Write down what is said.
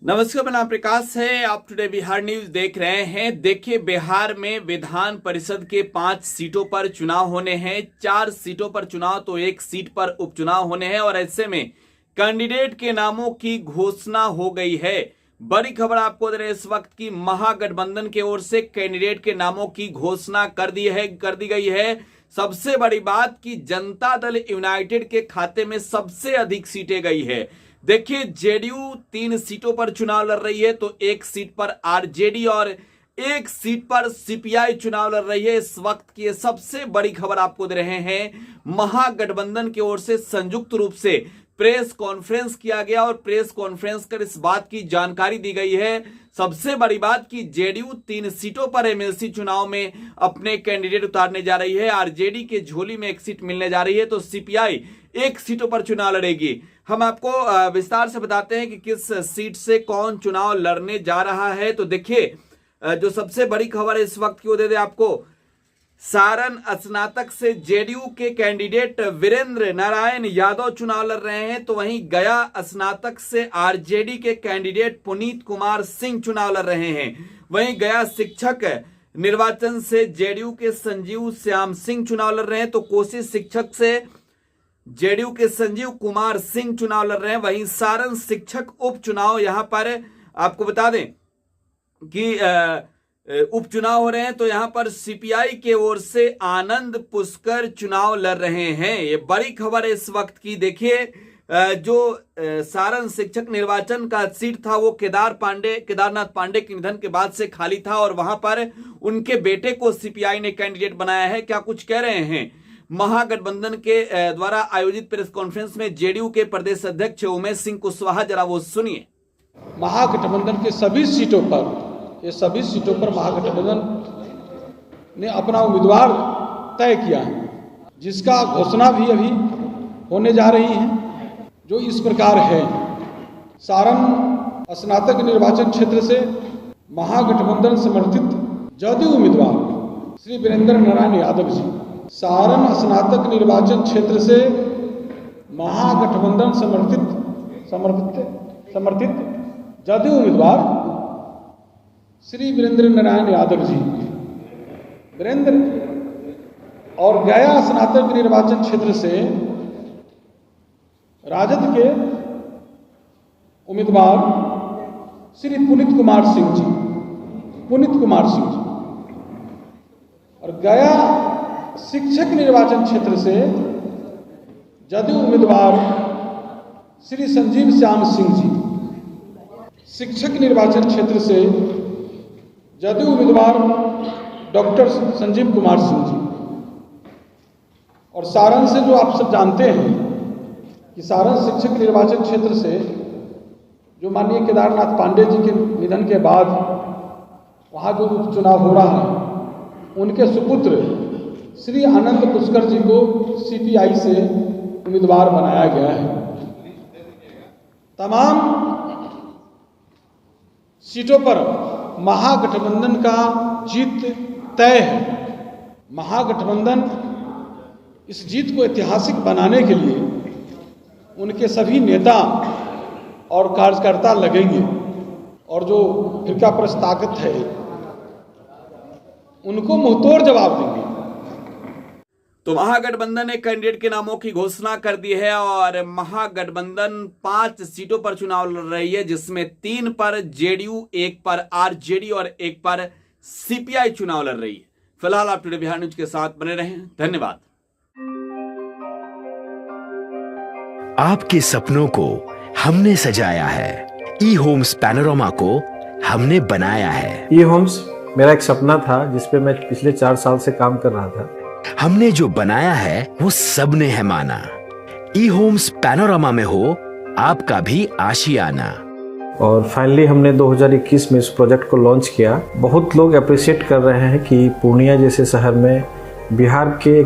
नमस्कार, मेरा नाम प्रकाश है। आप टुडे बिहार न्यूज देख रहे हैं। देखिए, बिहार में विधान परिषद के 5 सीटों पर चुनाव होने हैं। 4 सीटों पर चुनाव तो 1 सीट पर उपचुनाव होने हैं और ऐसे में कैंडिडेट के नामों की घोषणा हो गई है। बड़ी खबर आपको दे रहे इस वक्त की, महागठबंधन की ओर से कैंडिडेट के नामों की घोषणा कर दी गई है। सबसे बड़ी बात कि जनता दल यूनाइटेड के खाते में सबसे अधिक सीटें गई है। देखिए, जेडीयू 3 सीटों पर चुनाव लड़ रही है तो 1 सीट पर आरजेडी और 1 सीट पर सीपीआई चुनाव लड़ रही है। इस वक्त की सबसे बड़ी खबर आपको दे रहे हैं। महागठबंधन की ओर से संयुक्त रूप से प्रेस कॉन्फ्रेंस किया गया और प्रेस कॉन्फ्रेंस कर इस बात की जानकारी दी गई है। सबसे बड़ी बात कि जेडीयू 3 सीटों पर एमएलसी चुनाव में अपने कैंडिडेट उतारने जा रही है। आरजेडी के झोली में 1 सीट मिलने जा रही है तो सीपीआई 1 सीटों पर चुनाव लड़ेगी। हम आपको विस्तार से बताते हैं कि किस सीट से कौन चुनाव लड़ने जा रहा है। तो देखिए, जो सबसे बड़ी खबर है इस वक्त की वो दे दे आपको। सारण स्नातक से जेडीयू के कैंडिडेट वीरेंद्र नारायण यादव चुनाव लड़ रहे हैं तो वहीं गया स्नातक से आरजेडी के कैंडिडेट पुनीत कुमार सिंह चुनाव लड़ रहे हैं। वहीं गया शिक्षक निर्वाचन से जेडीयू के संजीव श्याम सिंह चुनाव लड़ रहे हैं तो कोसी शिक्षक से जेडीयू के संजीव कुमार सिंह चुनाव लड़ रहे हैं। वहीं सारण शिक्षक उपचुनाव यहां पर आपको बता दें कि उपचुनाव हो रहे हैं तो यहां पर सीपीआई के ओर से आनंद पुष्कर चुनाव लड़ रहे हैं। ये बड़ी खबर है इस वक्त की। देखिए, जो सारण शिक्षक निर्वाचन का सीट था वो केदारनाथ पांडे के निधन के बाद से खाली था और वहां पर उनके बेटे को सीपीआई ने कैंडिडेट बनाया है। क्या कुछ कह रहे हैं महागठबंधन के द्वारा आयोजित प्रेस कॉन्फ्रेंस में जेडीयू के प्रदेश अध्यक्ष उमेश सिंह कुशवाहा, जरा वो सुनिए। महागठबंधन के सभी सीटों पर महागठबंधन ने अपना उम्मीदवार तय किया है, जिसका घोषणा भी अभी होने जा रही है, जो इस प्रकार है। सारण स्नातक निर्वाचन क्षेत्र से महागठबंधन समर्थित जदयू उम्मीदवार श्री वीरेंद्र नारायण यादव जी। सारण स्नातक निर्वाचन क्षेत्र से महागठबंधन समर्थित जदयू उम्मीदवार श्री वीरेंद्र नारायण यादव जी और गया स्नातक निर्वाचन क्षेत्र से राजद के उम्मीदवार श्री पुनीत कुमार सिंह जी और गया शिक्षक निर्वाचन क्षेत्र से जदयू उम्मीदवार श्री संजीव श्याम सिंह जी। शिक्षक निर्वाचन क्षेत्र से जदयू उम्मीदवार डॉक्टर संजीव कुमार सिंह जी। और सारण से जो आप सब जानते हैं कि सारण शिक्षक निर्वाचन क्षेत्र से जो माननीय केदारनाथ पांडे जी के निधन के बाद वहाँ जो उपचुनाव हो रहा है, उनके सुपुत्र श्री आनंद पुष्कर जी को सीपीआई से उम्मीदवार बनाया गया है। तमाम सीटों पर महागठबंधन का जीत तय है। महागठबंधन इस जीत को ऐतिहासिक बनाने के लिए उनके सभी नेता और कार्यकर्ता लगेंगे और जो फिरका प्रस्त ताकत है उनको मुंहतोड़ जवाब देंगे। तो महागठबंधन ने कैंडिडेट के नामों की घोषणा कर दी है और महागठबंधन 5 सीटों पर चुनाव लड़ रही है, जिसमें 3 पर जेडीयू, 1 पर आरजेडी और 1 पर सीपीआई चुनाव लड़ रही है। फिलहाल आप टुडे बिहार न्यूज के साथ बने रहें। धन्यवाद। आपके सपनों को हमने सजाया है, ई होम्स पैनोरामा को हमने बनाया है। ई होम्स मेरा एक सपना था जिसपे मैं पिछले 4 साल से काम कर रहा था। हमने जो बनाया है वो सबने है माना। ई होम्स पैनोरामा में हो आपका भी आशियाना। और फाइनली हमने 2021 में इस प्रोजेक्ट को लॉन्च किया। बहुत लोग अप्रिशिएट कर रहे हैं कि पूर्णिया जैसे शहर में बिहार की